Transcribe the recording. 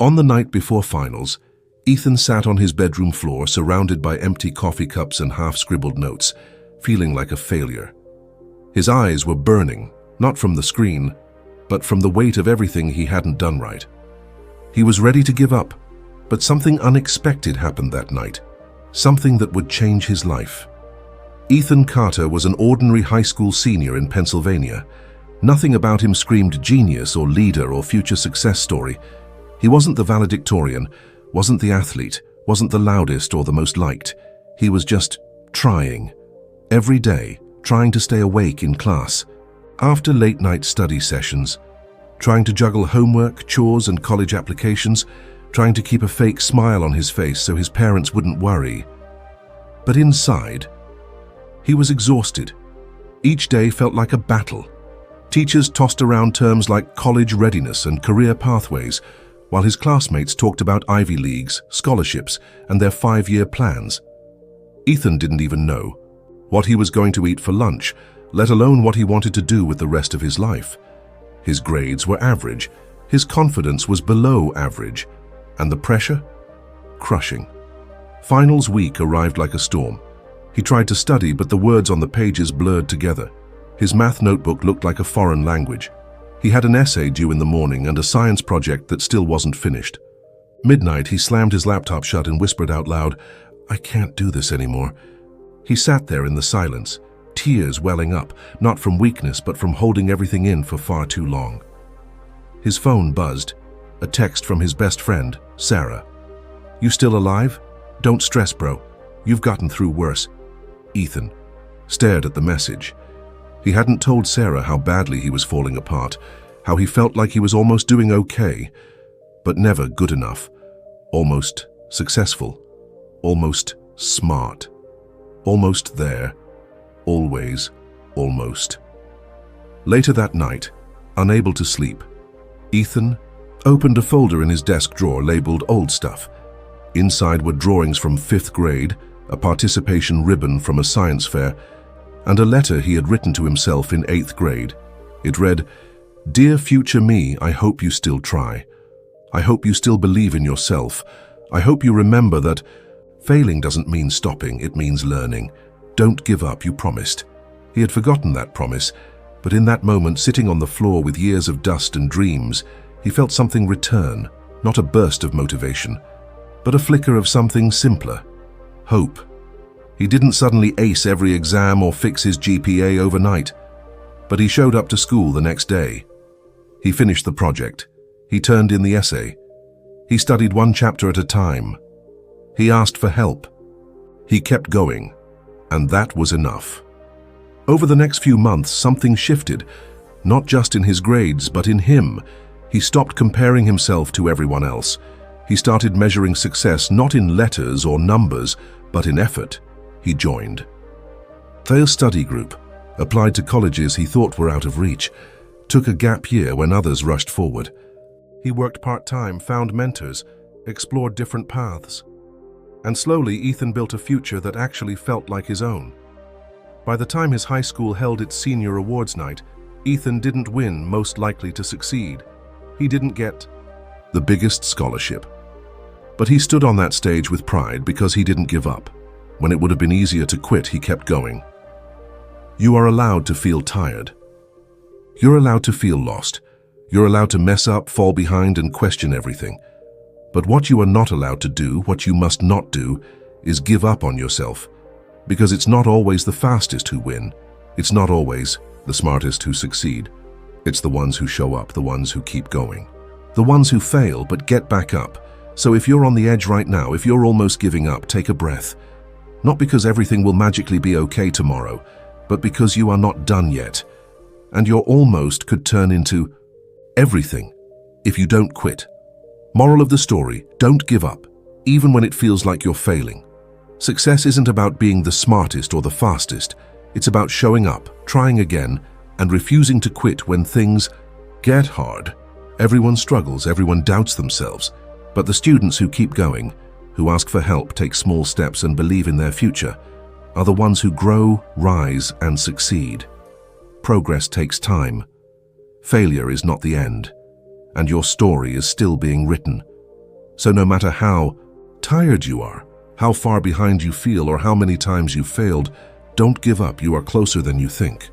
On the night before finals, Ethan sat on his bedroom floor surrounded by empty coffee cups and half-scribbled notes, feeling like a failure. His eyes were burning, not from the screen, but from the weight of everything he hadn't done right. He was ready to give up, but something unexpected happened that night, something that would change his life. Ethan Carter was an ordinary high school senior in Pennsylvania. Nothing about him screamed genius or leader or future success story. He wasn't the valedictorian, wasn't the athlete, wasn't the loudest or the most liked. He was just trying. Every day, trying to stay awake in class. After late-night study sessions, trying to juggle homework, chores, and college applications, trying to keep a fake smile on his face so his parents wouldn't worry. But inside, he was exhausted. Each day felt like a battle. Teachers tossed around terms like college readiness and career pathways, while his classmates talked about Ivy Leagues, scholarships, and their 5-year plans. Ethan didn't even know what he was going to eat for lunch, let alone what he wanted to do with the rest of his life. His grades were average, his confidence was below average, and the pressure? Crushing. Finals week arrived like a storm. He tried to study, but the words on the pages blurred together. His math notebook looked like a foreign language. He had an essay due in the morning and a science project that still wasn't finished. Midnight, he slammed his laptop shut and whispered out loud, "I can't do this anymore." He sat there in the silence, tears welling up, not from weakness but from holding everything in for far too long. His phone buzzed, a text from his best friend, Sarah. "You still alive? Don't stress, bro. You've gotten through worse." Ethan stared at the message. He hadn't told Sarah how badly he was falling apart, how he felt like he was almost doing okay, but never good enough, almost successful, almost smart, almost there, always, almost. Later that night, unable to sleep, Ethan opened a folder in his desk drawer labeled Old Stuff. Inside were drawings from 5th grade, a participation ribbon from a science fair, and a letter he had written to himself in 8th grade. It read, "Dear future me, I hope you still try. I hope you still believe in yourself. I hope you remember that failing doesn't mean stopping, it means learning. Don't give up, you promised." He had forgotten that promise, but in that moment, sitting on the floor with years of dust and dreams, he felt something return, not a burst of motivation, but a flicker of something simpler, hope. He didn't suddenly ace every exam or fix his GPA overnight, but he showed up to school the next day. He finished the project. He turned in the essay. He studied one chapter at a time. He asked for help. He kept going, and that was enough. Over the next few months, something shifted, not just in his grades, but in him. He stopped comparing himself to everyone else. He started measuring success not in letters or numbers, but in effort. He joined their study group, applied to colleges he thought were out of reach, took a gap year when others rushed forward. He worked part-time, found mentors, explored different paths. And slowly, Ethan built a future that actually felt like his own. By the time his high school held its senior awards night, Ethan didn't win most likely to succeed. He didn't get the biggest scholarship. But he stood on that stage with pride because he didn't give up. When it would have been easier to quit, he kept going. You are allowed to feel tired. You're allowed to feel lost. You're allowed to mess up, fall behind, and question everything. But what you are not allowed to do, what you must not do, is give up on yourself. Because it's not always the fastest who win. It's not always the smartest who succeed. It's the ones who show up, the ones who keep going. The ones who fail but get back up. So if you're on the edge right now, if you're almost giving up, take a breath. Not because everything will magically be okay tomorrow, but because you are not done yet. And your almost could turn into everything if you don't quit. Moral of the story, don't give up, even when it feels like you're failing. Success isn't about being the smartest or the fastest. It's about showing up, trying again, and refusing to quit when things get hard. Everyone struggles, everyone doubts themselves. But the students who keep going, who ask for help, take small steps, and believe in their future, are the ones who grow, rise, and succeed. Progress takes time. Failure is not the end, and your story is still being written. So no matter how tired you are, how far behind you feel, or how many times you failed, don't give up. You are closer than you think.